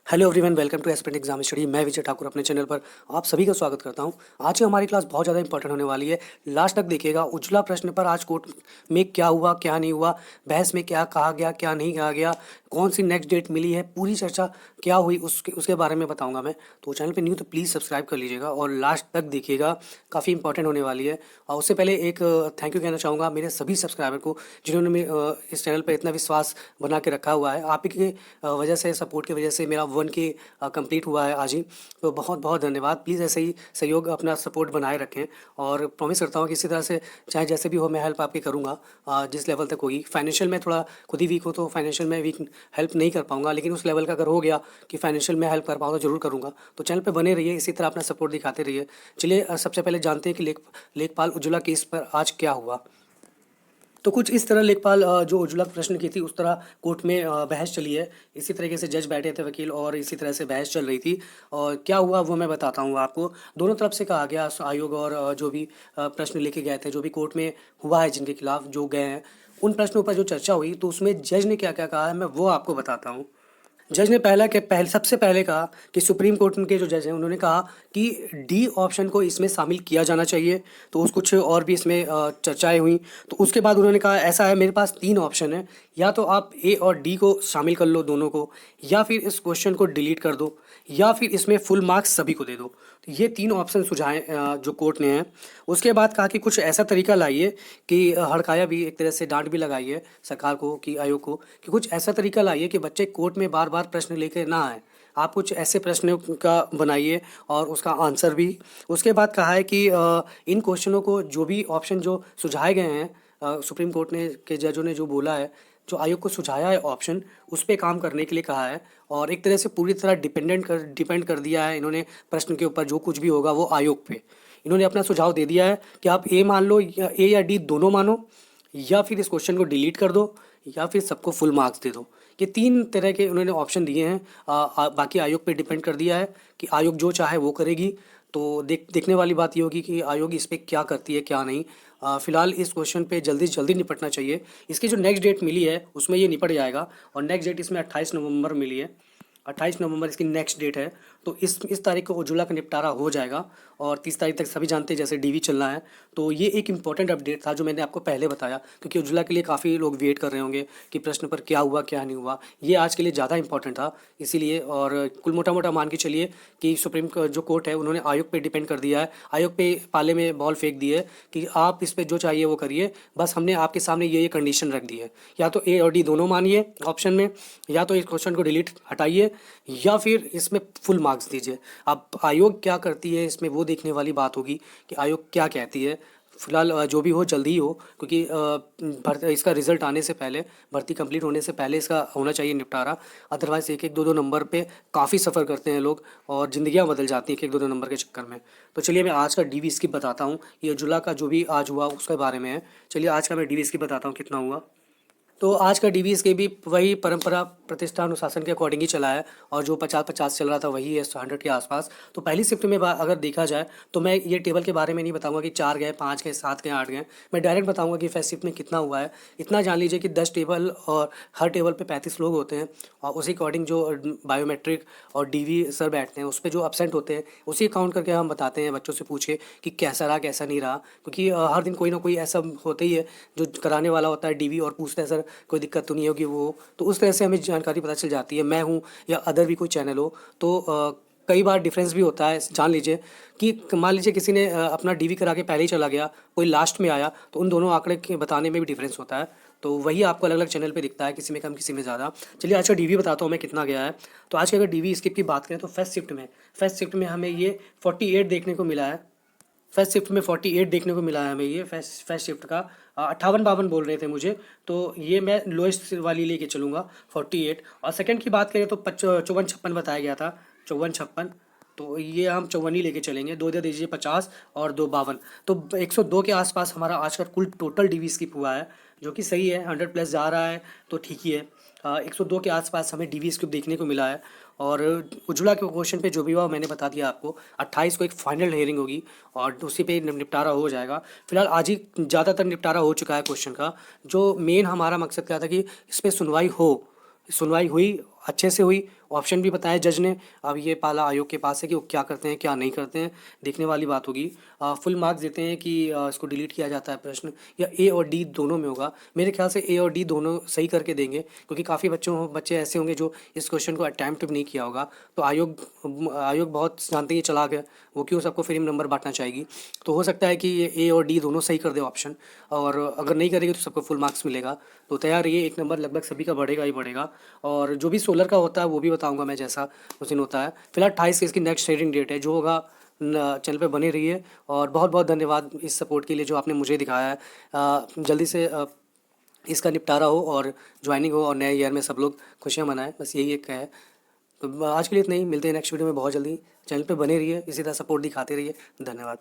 Hello everyone, welcome to aspirant exam study. मैं विजय ठाकुर अपने channel पर आप सभी का स्वागत करता हूं। आज की हमारी क्लास बहुत ज़्यादा इंपॉर्टेंट होने वाली है। लास्ट तक देखिएगा। उज्ज्वला प्रश्न पर आज कोर्ट में क्या हुआ क्या नहीं हुआ, बहस में क्या कहा गया क्या नहीं कहा गया, कौन सी नेक्स्ट डेट मिली है, पूरी चर्चा क्या हुई उसके बारे में बताऊँगा मैं। तो चैनल पर न्यू तो प्लीज़ सब्सक्राइब कर लीजिएगा और लास्ट तक देखिएगा, काफ़ी इंपॉर्टेंट होने वाली है। और उससे पहले एक थैंक यू कहना चाहूँगा मेरे सभी सब्सक्राइबर को जिन्होंने इस चैनल पर इतना विश्वास बना के रखा हुआ है। आप ही की वजह से, सपोर्ट की वजह से मेरा 1K कंप्लीट हुआ है आज ही। तो बहुत बहुत धन्यवाद। प्लीज़ ऐसे ही सहयोग, अपना सपोर्ट बनाए रखें और प्रॉमिस करता हूँ कि इसी तरह से चाहे जैसे भी हो मैं हेल्प आपकी करूँगा, जिस लेवल तक होगी। फाइनेंशियल में थोड़ा खुद ही वीक हो तो फाइनेंशियल में वीक हेल्प नहीं कर पाऊँगा, लेकिन उस लेवल का अगर हो गया कि फाइनेंशियल में हेल्प कर पाऊँ तो ज़रूर करूँगा। तो चैनल पर बने रहिए, इसी तरह अपना सपोर्ट दिखाते रहिए। चलिए सबसे पहले जानते हैं कि लेखपाल उज्ज्वला केस पर आज क्या हुआ। तो कुछ इस तरह लेखपाल जो उज्ज्वला प्रश्न की थी उस तरह कोर्ट में बहस चली है। इसी तरीके से जज बैठे थे, वकील, और इसी तरह से बहस चल रही थी। और क्या हुआ वो मैं बताता हूँ आपको। दोनों तरफ से कहा गया, आयोग और जो भी प्रश्न लेके गए थे, जो भी कोर्ट में हुआ है, जिनके खिलाफ जो गए हैं, उन प्रश्नों पर जो चर्चा हुई तो उसमें जज ने क्या क्या कहा है मैं वो आपको बताता हूँ। जज ने सबसे पहले कहा कि सुप्रीम कोर्ट के जो जज हैं उन्होंने कहा कि डी ऑप्शन को इसमें शामिल किया जाना चाहिए। तो उस कुछ और भी इसमें चर्चाएं हुई। तो उसके बाद उन्होंने कहा ऐसा है, मेरे पास 3 ऑप्शन है, या तो आप ए और डी को शामिल कर लो दोनों को, या फिर इस क्वेश्चन को डिलीट कर दो, या फिर इसमें फुल मार्क्स सभी को दे दो। तो ये 3 ऑप्शन सुझाए जो कोर्ट ने हैं। उसके बाद कहा कि कुछ ऐसा तरीका लाइए कि हड़काया भी, एक तरह से डांट भी लगाई है सरकार को, कि आयोग को, कि कुछ ऐसा तरीका लाइए कि बच्चे कोर्ट में बार बार प्रश्न लेके ना आए। आप कुछ ऐसे प्रश्नों का बनाइए और उसका आंसर भी। उसके बाद कहा है कि इन क्वेश्चनों को, जो भी ऑप्शन जो सुझाए गए हैं, सुप्रीम कोर्ट ने के जजों ने जो बोला है, जो आयोग को सुझाया है ऑप्शन, उस पे काम करने के लिए कहा है। और एक तरह से पूरी तरह डिपेंड कर दिया है इन्होंने प्रश्न के ऊपर, जो कुछ भी होगा वो आयोग पे। इन्होंने अपना सुझाव दे दिया है कि आप ए मान लो, या ए या डी दोनों मानो, या फिर इस क्वेश्चन को डिलीट कर दो, या फिर सबको फुल मार्क्स दे दो। ये 3 तरह के उन्होंने ऑप्शन दिए हैं। बाकी आयोग पे डिपेंड कर दिया है कि आयोग जो चाहे वो करेगी। तो देखने वाली बात ये होगी कि आयोग इस पे क्या करती है क्या नहीं। फिलहाल इस क्वेश्चन पे जल्दी से जल्दी निपटना चाहिए। इसकी जो नेक्स्ट डेट मिली है उसमें ये निपट जाएगा। और नेक्स्ट डेट इसमें 28 नवंबर मिली है। 28 नवंबर इसकी नेक्स्ट डेट है। तो इस तारीख को उज्ज्वला का निपटारा हो जाएगा। और 30 तारीख तक सभी जानते हैं जैसे डीवी चलना है। तो ये एक इंपॉर्टेंट अपडेट था जो मैंने आपको पहले बताया, क्योंकि उज्ज्वला के लिए काफ़ी लोग वेट कर रहे होंगे कि प्रश्न पर क्या हुआ क्या नहीं हुआ। ये आज के लिए ज़्यादा इंपॉर्टेंट था इसीलिए। और कुल मोटा मोटा मान के चलिए कि जो कोर्ट है उन्होंने आयोग पे डिपेंड कर दिया है, आयोग पे पाले में बॉल फेंक दी है कि आप इस पर जो चाहिए वो करिए, बस हमने आपके सामने ये कंडीशन रख दी है, या तो ए और डी दोनों मानिए ऑप्शन में, या तो इस क्वेश्चन को डिलीट हटाइए, या फिर इसमें फुल मार्क्स दीजिए। अब आयोग क्या करती है इसमें वो देखने वाली बात होगी कि आयोग क्या कहती है। फिलहाल जो भी हो जल्दी ही हो, क्योंकि इसका रिजल्ट आने से पहले, भर्ती कंप्लीट होने से पहले इसका होना चाहिए निपटारा। अदरवाइज़ एक एक दो दो नंबर पे काफ़ी सफ़र करते हैं लोग और ज़िंदगियां बदल जाती हैं एक एक दो दो नंबर के चक्कर में। तो चलिए मैं आज का डीवी स्किप बताता हूँ। ये उज्ज्वला का जो भी आज हुआ उसके बारे में है। चलिए आज का मैं डीवी स्किप बताता हूँ कितना हुआ। तो आज का डीवीएस के भी वही परंपरा प्रतिष्ठा अनुशासन के अकॉर्डिंग ही चला है। और जो 50-50 चल रहा था वही है 100 के आसपास। तो पहली शिफ्ट में अगर देखा जाए तो मैं ये टेबल के बारे में नहीं बताऊंगा कि 4 गए, 5 गए, 7 गए, 8 गए। मैं डायरेक्ट बताऊंगा कि फर्स्ट शिफ्ट में कितना हुआ है। इतना जान लीजिए कि 10 टेबल और हर टेबल पे 35 लोग होते हैं। और उसी अकॉर्डिंग जो बायोमेट्रिक और डीवी सर बैठते हैं उस पर जो अपसेंट होते हैं उसी काउंट करके हम बताते हैं बच्चों से पूछे कि कैसा रहा कैसा नहीं रहा। क्योंकि हर दिन कोई ना कोई ऐसा होता ही है जो कराने वाला होता है डीवी और पूछता है सर कोई दिक्कत तो नहीं होगी वो। तो उस तरह से हमें जानकारी पता चल जाती है, मैं हूँ या अदर भी कोई चैनल हो। तो कई बार डिफरेंस भी होता है। जान लीजिए कि मान लीजिए किसी ने अपना डीवी करा के पहले ही चला गया, कोई लास्ट में आया, तो उन दोनों आंकड़े के बताने में भी डिफरेंस होता है। तो वही आपको अलग अलग चैनल पे दिखता है, किसी में कम किसी में ज़्यादा। चलिए आज का डीवी बताता हूँ मैं कितना गया है। तो आज के अगर डीवी स्किप की बात करें तो फर्स्ट शिफ्ट में हमें ये 48 देखने को मिला है। फर्स्ट शिफ्ट में 48 देखने को मिला है हमें। ये फर्स्ट शिफ्ट का 58-52 बोल रहे थे मुझे, तो ये मैं लोएस्ट वाली लेके चलूँगा 48। और सेकंड की बात करें तो 54-56 बताया गया था, 54-56। तो ये हम 54 ही लेके चलेंगे। दो दे दीजिए 50 और 2 52। तो 102 के आसपास हमारा आज का कुल टोटल डीवी स्किप हुआ है, जो कि सही है। 100 प्लस जा रहा है तो ठीक ही है। 102 के आसपास हमें डीवी स्किप देखने को मिला है। और उज्ज्वला के क्वेश्चन पे जो भी हुआ मैंने बता दिया आपको। 28 को एक फाइनल हियरिंग होगी और उसी पे निपटारा हो जाएगा। फिलहाल आज ही ज़्यादातर निपटारा हो चुका है क्वेश्चन का। जो मेन हमारा मकसद क्या था कि इस पर सुनवाई हुई अच्छे से हुई। ऑप्शन भी बताए जज ने। अब ये पाला आयोग के पास है कि वो क्या करते हैं क्या नहीं करते हैं, देखने वाली बात होगी। फुल मार्क्स देते हैं कि इसको डिलीट किया जाता है प्रश्न, या ए और डी दोनों में होगा। मेरे ख्याल से ए और डी दोनों सही करके देंगे, क्योंकि काफ़ी बच्चे ऐसे होंगे जो इस क्वेश्चन को अटैम्प्ट भी नहीं किया होगा। तो आयोग बहुत जानते हैं, ये चालाक है, वो क्यों सबको फ्री में नंबर बांटना चाहेगी। तो हो सकता है कि ये ए और डी दोनों सही कर दे ऑप्शन, और अगर नहीं करेगी तो सबको फुल मार्क्स मिलेगा। तो तैयार रहिए, एक नंबर लगभग सभी का बढ़ेगा ही बढ़ेगा। और जो भी सोलर का होता है वो भी बताऊंगा मैं, जैसा उस दिन होता है। फिलहाल 28 की इसकी नेक्स्ट शेयरिंग डेट है, जो होगा चैनल पे बने रहिए। और बहुत बहुत धन्यवाद इस सपोर्ट के लिए जो आपने मुझे दिखाया है। जल्दी से इसका निपटारा हो और ज्वाइनिंग हो, और नए ईयर में सब लोग खुशियाँ मनाएं, बस यही एक है। तो आज के लिए इतना ही, मिलते हैं नेक्स्ट वीडियो में बहुत जल्दी। चैनल पे बने रहिए, इसी तरह सपोर्ट दिखाते रहिए। धन्यवाद।